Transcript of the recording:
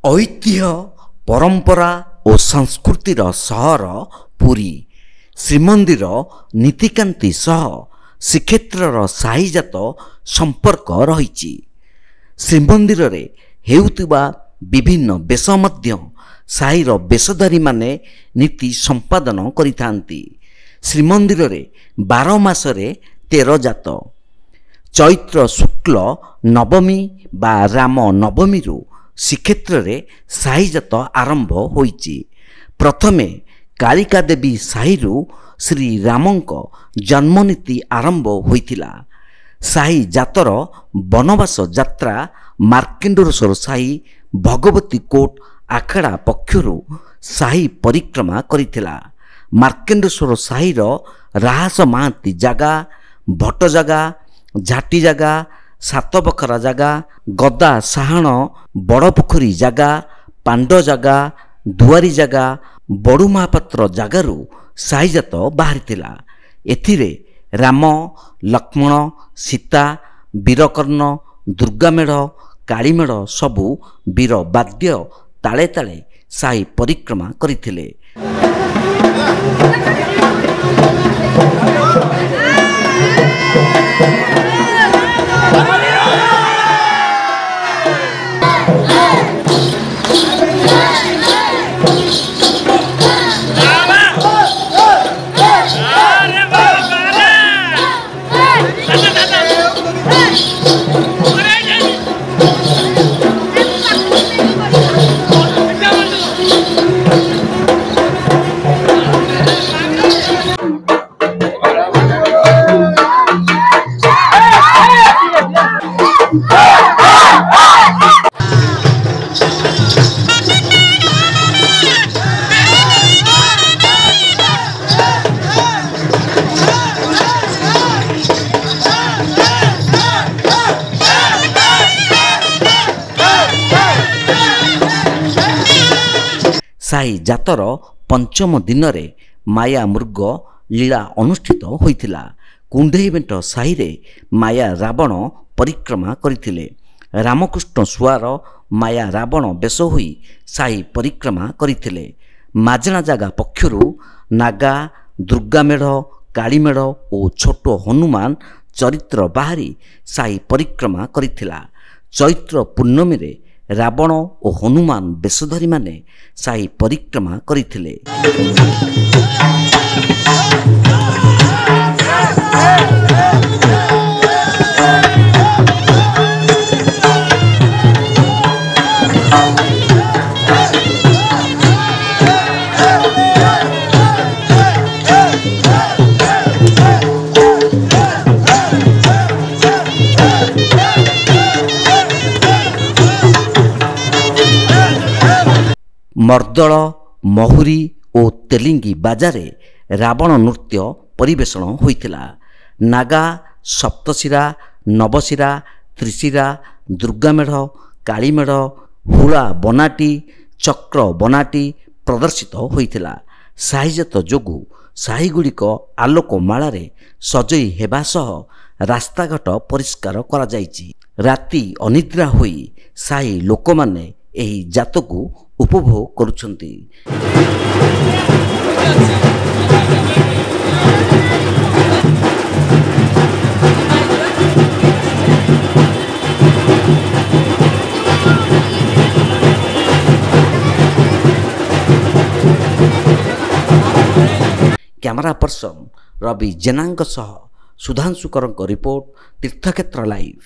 ଐତିହ୍ୟ ପରମ୍ପରା ଓ ସଂସ୍କୃତିର ସହର ପୁରୀ। ଶ୍ରୀମନ୍ଦିର ନୀତିକାନ୍ତି ସହ ଶ୍ରୀକ୍ଷେତ୍ରର ସାହିଜାତ ସମ୍ପର୍କ ରହିଛି। ଶ୍ରୀମନ୍ଦିରରେ ହେଉଥିବା ବିଭିନ୍ନ ବେଶ ମଧ୍ୟ ସାହିର ବେଶଧାରୀମାନେ ନୀତି ସମ୍ପାଦନ କରିଥାନ୍ତି। ଶ୍ରୀମନ୍ଦିରରେ 12 ମାସରେ 13 ଜାତ। ଚୈତ୍ର ଶୁକ୍ଳ ନବମୀ ବା ରାମ ନବମୀରୁ ଶ୍ରୀକ୍ଷେତ୍ରରେ ସାହିଜାତ ଆରମ୍ଭ ହୋଇଛି। ପ୍ରଥମେ କାଳିକା ଦେବୀ ସାହିରୁ ଶ୍ରୀରାମଙ୍କ ଜନ୍ମନୀତି ଆରମ୍ଭ ହୋଇଥିଲା। ସାହି ଜାତର ବନବାସ ଯାତ୍ରା ମାର୍କଣ୍ଡେଶ୍ୱର ସାହି ଭଗବତୀ କୋଟ ଆଖଡ଼ା ପକ୍ଷରୁ ସାହି ପରିକ୍ରମା କରିଥିଲା। ମାର୍କଣ୍ଡେଶ୍ୱର ସାହିର ରାହାସ ମହାନ୍ତି ଜାଗା, ଭଟ୍ଟ ଜାଗା, ଝାଟି ଜାଗା, ସାତବଖରା ଜାଗା, ଗଦା ସାହାଣ ବଡ଼ ପୋଖରୀ ଜାଗା, ପାଣ୍ଡ ଜାଗା, ଦୁଆରୀ ଜାଗା, ବଡ଼ୁ ମହାପାତ୍ର ଜାଗାରୁ ସାହିଜାତ ବାହାରିଥିଲା। ଏଥିରେ ରାମ, ଲକ୍ଷ୍ମଣ, ସୀତା, ବୀରକର୍ଣ୍ଣ, ଦୁର୍ଗାମେଢ଼, କାଳୀମେଢ଼ ସବୁ ବୀର ବାଦ୍ୟ ତାଳେ ତାଳେ ସାହି ପରିକ୍ରମା କରିଥିଲେ। ସାହି ଜାତର ପଞ୍ଚମ ଦିନରେ ମାୟା ମୃଗ ଲୀଳା ଅନୁଷ୍ଠିତ ହୋଇଥିଲା। କୁଣ୍ଢେଇବେଣ୍ଟ ସାହିରେ ମାୟା ରାବଣ ପରିକ୍ରମା କରିଥିଲେ। ରାମକୃଷ୍ଣ ସୁଆର ମାୟା ରାବଣ ବେଶ ହୋଇ ସାହି ପରିକ୍ରମା କରିଥିଲେ। ମାଜଣା ଜାଗା ପକ୍ଷରୁ ନାଗା, ଦୁର୍ଗାମେଢ଼, କାଳୀମେଢ଼ ଓ ଛୋଟ ହନୁମାନ ଚରିତ୍ର ବାହାରି ସାହି ପରିକ୍ରମା କରିଥିଲା। ଚୈତ୍ର ପୂର୍ଣ୍ଣମୀରେ ରାବଣ ଓ ହନୁମାନ ବେଶଧାରୀମାନେ ସାହି ପରିକ୍ରମା କରିଥିଲେ। ମର୍ଦ୍ଦଳ, ମହୁରୀ ଓ ତେଲିଙ୍ଗି ବାଜାରେ ରାବଣ ନୃତ୍ୟ ପରିବେଷଣ ହୋଇଥିଲା। ନାଗା, ସପ୍ତଶିରା, ନବଶିରା, ତ୍ରିଶିରା, ଦୁର୍ଗାମେଢ଼, କାଳୀମେଢ଼, ହୁଳା ବନାଟି, ଚକ୍ର ବନାଟି ପ୍ରଦର୍ଶିତ ହୋଇଥିଲା। ସାହିଜାତ ଯୋଗୁଁ ସାହିଗୁଡ଼ିକ ଆଲୋକମାଳାରେ ସଜେଇ ହେବା ସହ ରାସ୍ତାଘାଟ ପରିଷ୍କାର କରାଯାଇଛି। ରାତି ଅନିଦ୍ରା ହୋଇ ସାହି ଲୋକମାନେ ଏହି ଜାତକୁ ଉପଭୋଗ କରୁଛନ୍ତି। କ୍ୟାମେରା ପର୍ସନ ରବି ଜେନାଙ୍କ ସହ ସୁଧାଂଶୁକରଙ୍କ ରିପୋର୍ଟ, ତୀର୍ଥକ୍ଷେତ୍ର ଲାଇଭ୍।